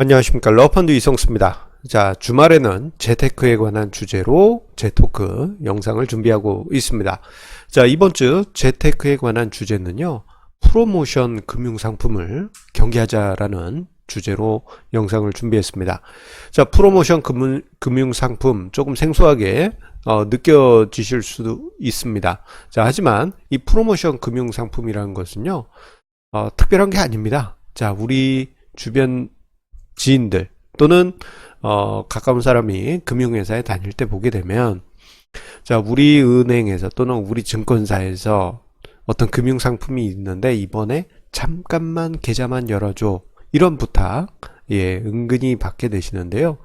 안녕하십니까. 러펀드 이성수입니다. 자, 주말에는 재테크에 관한 주제로 재토크 영상을 준비하고 있습니다. 자, 이번 주 재테크에 관한 주제는요, 프로모션 금융상품을 경계하자라는 주제로 영상을 준비했습니다. 자, 프로모션 금융상품 조금 생소하게 느껴지실 수도 있습니다. 자, 하지만 이 프로모션 금융상품이라는 것은요, 특별한 게 아닙니다. 자, 우리 주변 지인들 또는 가까운 사람이 금융회사에 다닐 때 보게 되면, 자, 우리 은행에서 또는 우리 증권사에서 어떤 금융상품이 있는데 이번에 잠깐만 계좌만 열어줘, 이런 부탁 은근히 받게 되시는데요.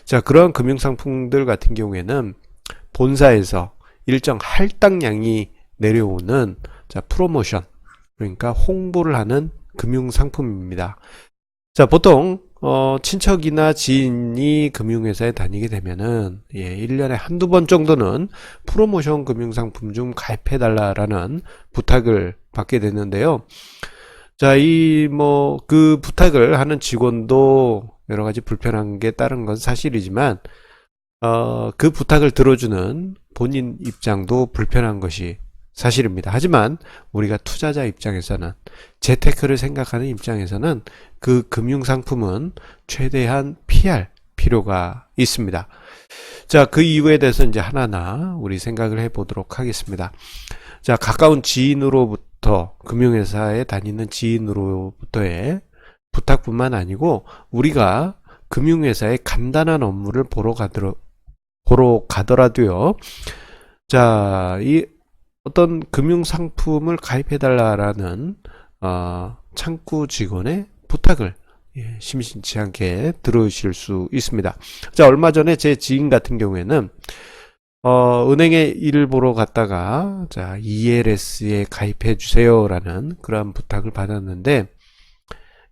자, 그러한 금융상품들 같은 경우에는 본사에서 일정 할당량이 내려오는, 자, 프로모션, 그러니까 홍보를 하는 금융상품입니다. 자, 보통 친척이나 지인이 금융회사에 다니게 되면은 1년에 한두 번 정도는 프로모션 금융상품 좀 가입해달라라는 부탁을 받게 되는데요. 자, 그 부탁을 하는 직원도 여러 가지 불편한 게 따른 건 사실이지만, 그 부탁을 들어주는 본인 입장도 불편한 것이 사실입니다. 하지만 우리가 투자자 입장에서는, 재테크를 생각하는 입장에서는 그 금융상품은 최대한 피할 필요가 있습니다. 자, 그 이유에 대해서 이제 하나하나 우리 생각을 해보도록 하겠습니다. 자, 가까운 지인으로부터, 금융회사에 다니는 지인으로부터의 부탁뿐만 아니고, 우리가 금융회사의 간단한 업무를 보러 가더라도요, 자, 어떤 금융상품을 가입해달라는 창구 직원의 부탁을 심심치 않게 들으실 수 있습니다. 자, 얼마 전에 제 지인 같은 경우에는 은행에 일을 보러 갔다가, 자, ELS에 가입해 주세요라는 그러한 부탁을 받았는데,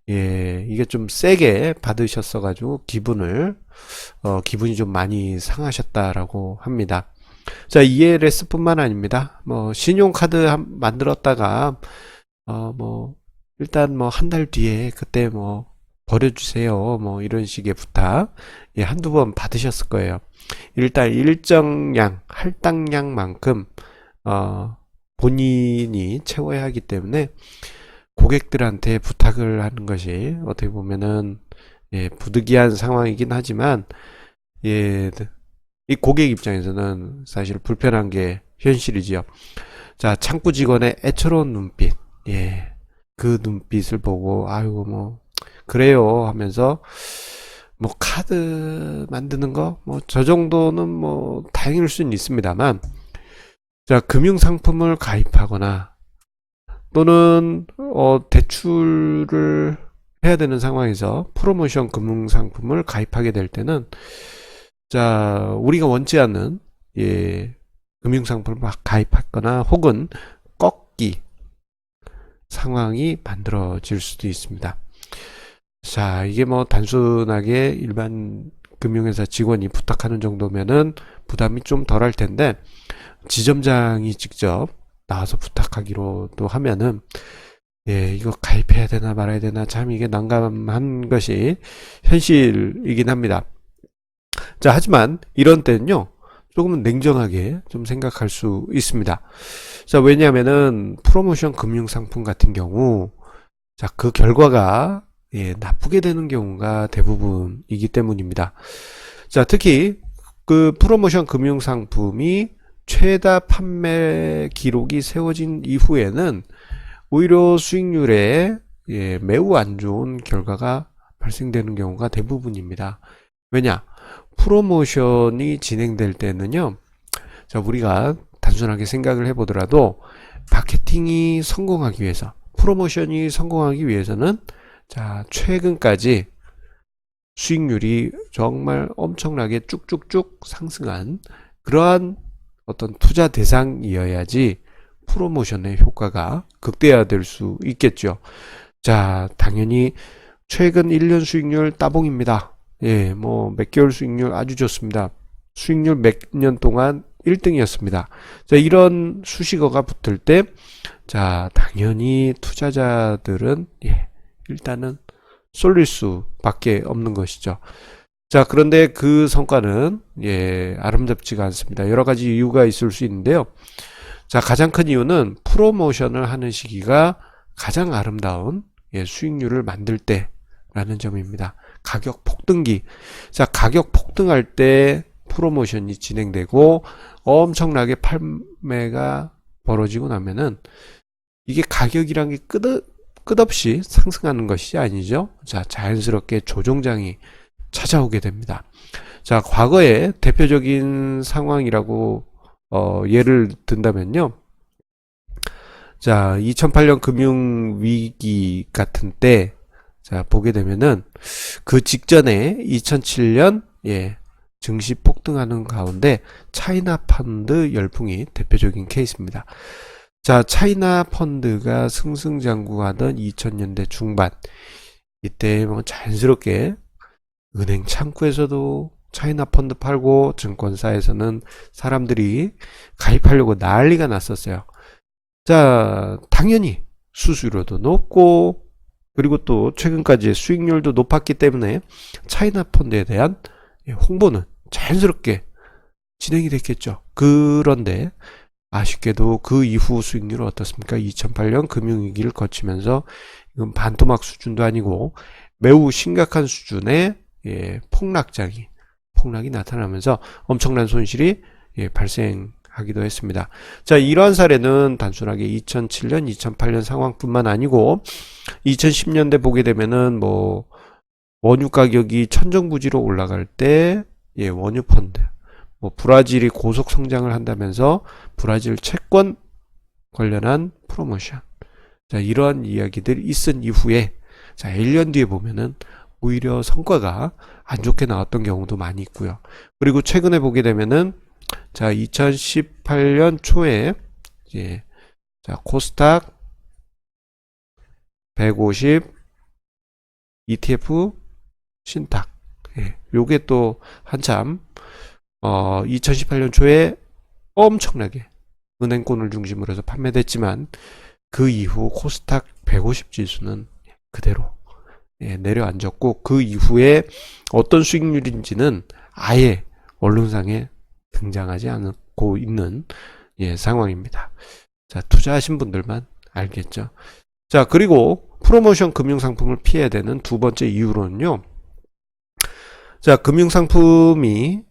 이게 좀 세게 받으셨어 가지고 기분이 좀 많이 상하셨다라고 합니다. 자, ELS 뿐만 아닙니다. 신용카드 만들었다가, 일단 한 달 뒤에 그때 버려주세요. 이런 식의 부탁, 한두 번 받으셨을 거예요. 일단 일정량, 할당량만큼, 본인이 채워야 하기 때문에 고객들한테 부탁을 하는 것이 어떻게 보면은, 부득이한 상황이긴 하지만, 이 고객 입장에서는 사실 불편한 게 현실이지요. 자, 창구 직원의 애처로운 눈빛, 그 눈빛을 보고, 아이고, 그래요 하면서, 카드 만드는 거, 저 정도는 다행일 수는 있습니다만, 자, 금융상품을 가입하거나, 또는, 대출을 해야 되는 상황에서 프로모션 금융상품을 가입하게 될 때는, 자, 우리가 원치 않는 금융상품을 막 가입하거나 혹은 꺾기 상황이 만들어질 수도 있습니다. 자, 이게 단순하게 일반 금융회사 직원이 부탁하는 정도면은 부담이 좀 덜할 텐데, 지점장이 직접 나와서 부탁하기로도 하면은, 이거 가입해야 되나 말아야 되나, 참 이게 난감한 것이 현실이긴 합니다. 자, 하지만 이런 때는요, 조금은 냉정하게 좀 생각할 수 있습니다. 자, 왜냐하면은 프로모션 금융상품 같은 경우, 자, 그 결과가 나쁘게 되는 경우가 대부분이기 때문입니다. 자, 특히 그 프로모션 금융상품이 최다 판매 기록이 세워진 이후에는 오히려 수익률에 매우 안 좋은 결과가 발생되는 경우가 대부분입니다. 왜냐? 프로모션이 진행될 때는요, 자, 우리가 단순하게 생각을 해보더라도 마케팅이 성공하기 위해서, 프로모션이 성공하기 위해서는, 자, 최근까지 수익률이 정말 엄청나게 쭉쭉쭉 상승한 그러한 어떤 투자 대상이어야지 프로모션의 효과가 극대화될 수 있겠죠. 자, 당연히 최근 1년 수익률 따봉입니다. 몇 개월 수익률 아주 좋습니다. 수익률 몇 년 동안 1등이었습니다. 자, 이런 수식어가 붙을 때, 자, 당연히 투자자들은 일단은 쏠릴 수밖에 없는 것이죠. 자, 그런데 그 성과는 아름답지가 않습니다. 여러 가지 이유가 있을 수 있는데요. 자, 가장 큰 이유는 프로모션을 하는 시기가 가장 아름다운 수익률을 만들 때라는 점입니다. 가격 폭등기. 자, 가격 폭등할 때 프로모션이 진행되고 엄청나게 판매가 벌어지고 나면은 이게 가격이란 게 끝없이 상승하는 것이 아니죠. 자, 자연스럽게 조정장이 찾아오게 됩니다. 자, 과거의 대표적인 상황이라고 예를 든다면요. 자, 2008년 금융위기 같은 때, 자, 보게 되면은 그 직전에 2007년, 증시 폭등하는 가운데 차이나 펀드 열풍이 대표적인 케이스입니다. 자, 차이나 펀드가 승승장구하던 2000년대 중반, 이때 뭐 자연스럽게 은행 창구에서도 차이나 펀드 팔고 증권사에서는 사람들이 가입하려고 난리가 났었어요. 자, 당연히 수수료도 높고 그리고 또 최근까지 수익률도 높았기 때문에 차이나 펀드에 대한 홍보는 자연스럽게 진행이 됐겠죠. 그런데 아쉽게도 그 이후 수익률은 어떻습니까? 2008년 금융위기를 거치면서 이건 반토막 수준도 아니고 매우 심각한 수준의 폭락이 나타나면서 엄청난 손실이 발생하기도 했습니다. 자, 이러한 사례는 단순하게 2007년, 2008년 상황뿐만 아니고 2010년대 보게 되면은 뭐 원유 가격이 천정부지로 올라갈 때 원유 펀드, 뭐 브라질이 고속 성장을 한다면서 브라질 채권 관련한 프로모션. 자, 이러한 이야기들이 있은 이후에 자, 1년 뒤에 보면은 오히려 성과가 안 좋게 나왔던 경우도 많이 있고요. 그리고 최근에 보게 되면은 자, 2018년 초에 자, 코스닥 150 ETF 신탁. 요게 또 한참 2018년 초에 엄청나게 은행권을 중심으로 해서 판매됐지만 그 이후 코스닥 150 지수는 그대로 내려앉았고 그 이후에 어떤 수익률인지는 아예 언론상에 등장하지 않고 있는 상황입니다. 자, 투자하신 분들만 알겠죠. 자, 그리고 프로모션 금융상품을 피해야 되는 두 번째 이유로는요. 자, 금융상품이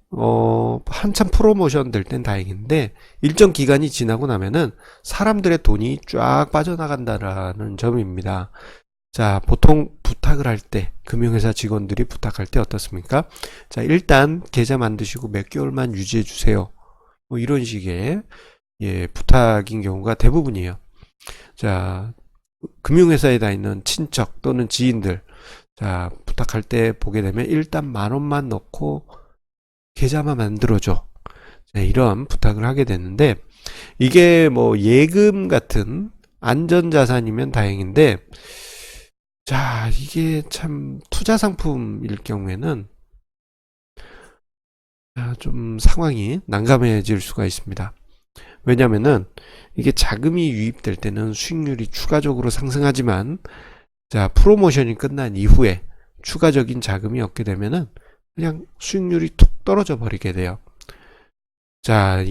한참 프로모션 될 땐 다행인데 일정 기간이 지나고 나면은 사람들의 돈이 쫙 빠져나간다라는 점입니다. 자, 보통 부탁을 할 때, 금융회사 직원들이 부탁할 때 어떻습니까? 자, 일단 계좌 만드시고 몇 개월만 유지해 주세요. 뭐 이런 식의 부탁인 경우가 대부분이에요. 자, 금융회사에 다 있는 친척 또는 지인들, 자, 부탁할 때 보게 되면 일단 10,000원만 넣고 계좌만 만들어줘. 자, 이런 부탁을 하게 되는데 이게 뭐 예금 같은 안전자산이면 다행인데 자, 이게 참 투자 상품일 경우에는 좀 상황이 난감해질 수가 있습니다. 왜냐면은 이게 자금이 유입될 때는 수익률이 추가적으로 상승하지만 자, 프로모션이 끝난 이후에 추가적인 자금이 없게 되면은 그냥 수익률이 툭 떨어져 버리게 돼요. 자,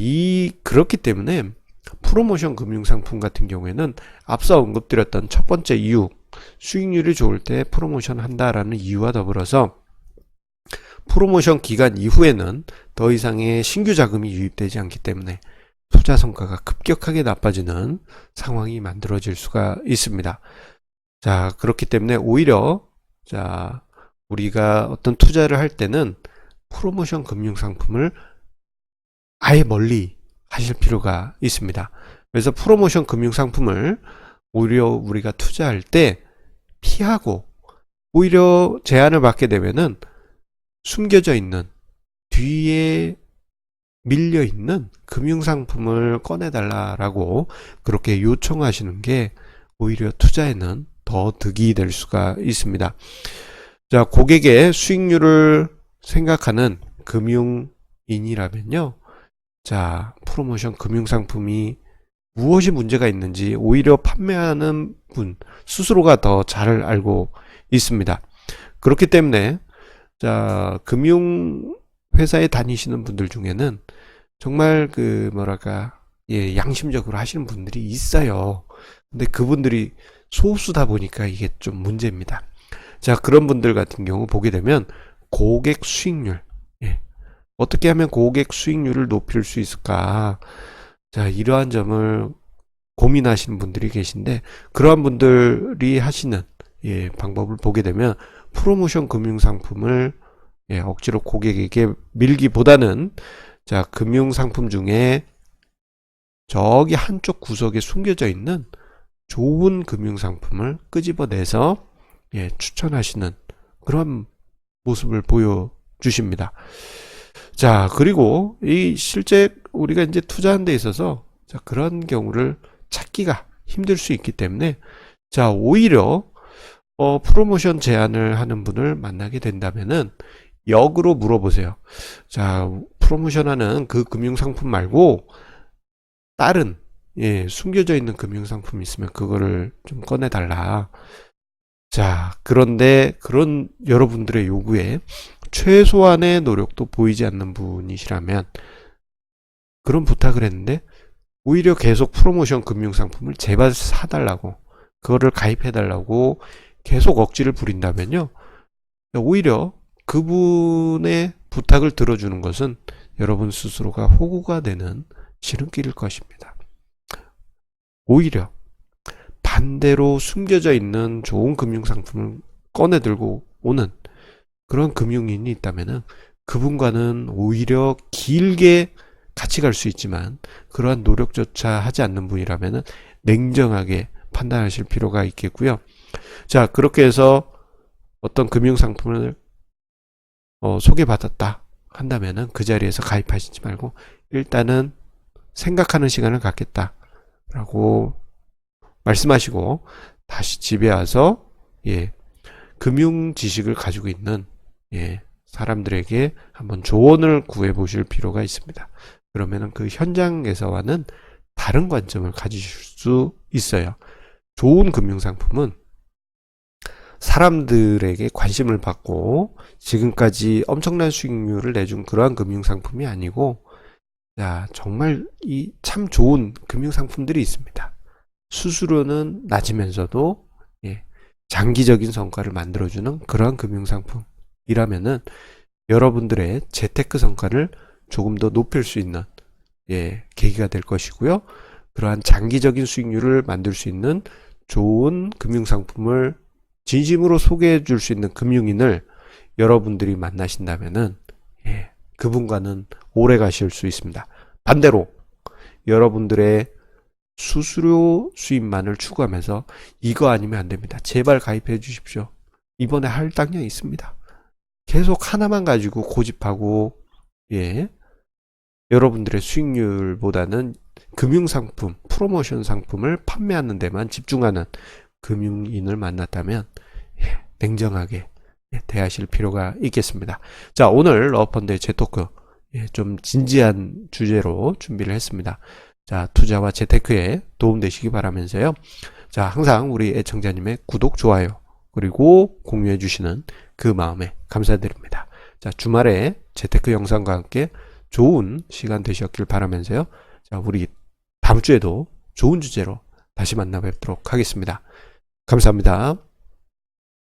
그렇기 때문에 프로모션 금융상품 같은 경우에는 앞서 언급드렸던 첫 번째 이유, 수익률이 좋을 때 프로모션 한다라는 이유와 더불어서 프로모션 기간 이후에는 더 이상의 신규 자금이 유입되지 않기 때문에 투자 성과가 급격하게 나빠지는 상황이 만들어질 수가 있습니다. 자, 그렇기 때문에 오히려 자, 우리가 어떤 투자를 할 때는 프로모션 금융상품을 아예 멀리 하실 필요가 있습니다. 그래서 프로모션 금융상품을 오히려 우리가 투자할 때 피하고 오히려 제한을 받게 되면은 숨겨져 있는 뒤에 밀려 있는 금융상품을 꺼내달라라고 그렇게 요청하시는 게 오히려 투자에는 더 득이 될 수가 있습니다. 자, 고객의 수익률을 생각하는 금융인이라면요. 자, 프로모션 금융상품이 무엇이 문제가 있는지 오히려 판매하는 분 스스로가 더 잘 알고 있습니다. 그렇기 때문에 자, 금융회사에 다니시는 분들 중에는 정말 예, 양심적으로 하시는 분들이 있어요. 근데 그분들이 소수다 보니까 이게 좀 문제입니다. 자, 그런 분들 같은 경우 보게 되면 고객 수익률, 예, 어떻게 하면 고객 수익률을 높일 수 있을까? 자, 이러한 점을 고민하시는 분들이 계신데, 그러한 분들이 하시는 예, 방법을 보게 되면 프로모션 금융상품을 예, 억지로 고객에게 밀기보다는 자, 금융상품 중에 저기 한쪽 구석에 숨겨져 있는 좋은 금융상품을 끄집어내서 예, 추천하시는 그런 모습을 보여주십니다. 자, 그리고 이 실제 우리가 이제 투자하는 데 있어서 자, 그런 경우를 찾기가 힘들 수 있기 때문에 자, 오히려 프로모션 제안을 하는 분을 만나게 된다면은 역으로 물어보세요. 자, 프로모션하는 그 금융상품 말고 다른 예, 숨겨져 있는 금융상품이 있으면 그거를 좀 꺼내달라. 자, 그런데 그런 여러분들의 요구에 최소한의 노력도 보이지 않는 분이시라면 그런 부탁을 했는데 오히려 계속 프로모션 금융상품을 제발 사달라고 그거를 가입해달라고 계속 억지를 부린다면요. 오히려 그분의 부탁을 들어주는 것은 여러분 스스로가 호구가 되는 지름길일 것입니다. 오히려 반대로 숨겨져 있는 좋은 금융상품을 꺼내들고 오는 그런 금융인이 있다면 그분과는 오히려 길게 같이 갈 수 있지만 그러한 노력조차 하지 않는 분이라면 냉정하게 판단하실 필요가 있겠고요. 자, 그렇게 해서 어떤 금융상품을 소개받았다 한다면은 그 자리에서 가입하시지 말고 일단은 생각하는 시간을 갖겠다라고 말씀하시고 다시 집에 와서 예, 금융 지식을 가지고 있는 예, 사람들에게 한번 조언을 구해 보실 필요가 있습니다. 그러면은 그 현장에서와는 다른 관점을 가지실 수 있어요. 좋은 금융상품은 사람들에게 관심을 받고 지금까지 엄청난 수익률을 내준 그러한 금융상품이 아니고 자, 정말 이 참 좋은 금융상품들이 있습니다. 수수료는 낮으면서도 예, 장기적인 성과를 만들어주는 그러한 금융상품이라면은 여러분들의 재테크 성과를 조금 더 높일 수 있는 예, 계기가 될 것이고요. 그러한 장기적인 수익률을 만들 수 있는 좋은 금융상품을 진심으로 소개해 줄 수 있는 금융인을 여러분들이 만나신다면은 예, 그분과는 오래 가실 수 있습니다. 반대로 여러분들의 수수료 수입만을 추구하면서 이거 아니면 안 됩니다. 제발 가입해 주십시오. 이번에 할당량이 있습니다. 계속 하나만 가지고 고집하고 예, 여러분들의 수익률보다는 금융상품, 프로모션 상품을 판매하는 데만 집중하는 금융인을 만났다면 예, 냉정하게 대하실 필요가 있겠습니다. 자, 오늘 러펀드의 재토크 예, 좀 진지한 주제로 준비를 했습니다. 자, 투자와 재테크에 도움되시기 바라면서요. 자, 항상 우리 애청자님의 구독, 좋아요 그리고 공유해 주시는 그 마음에 감사드립니다. 자, 주말에 재테크 영상과 함께 좋은 시간 되셨길 바라면서요. 자, 우리 다음 주에도 좋은 주제로 다시 만나 뵙도록 하겠습니다. 감사합니다.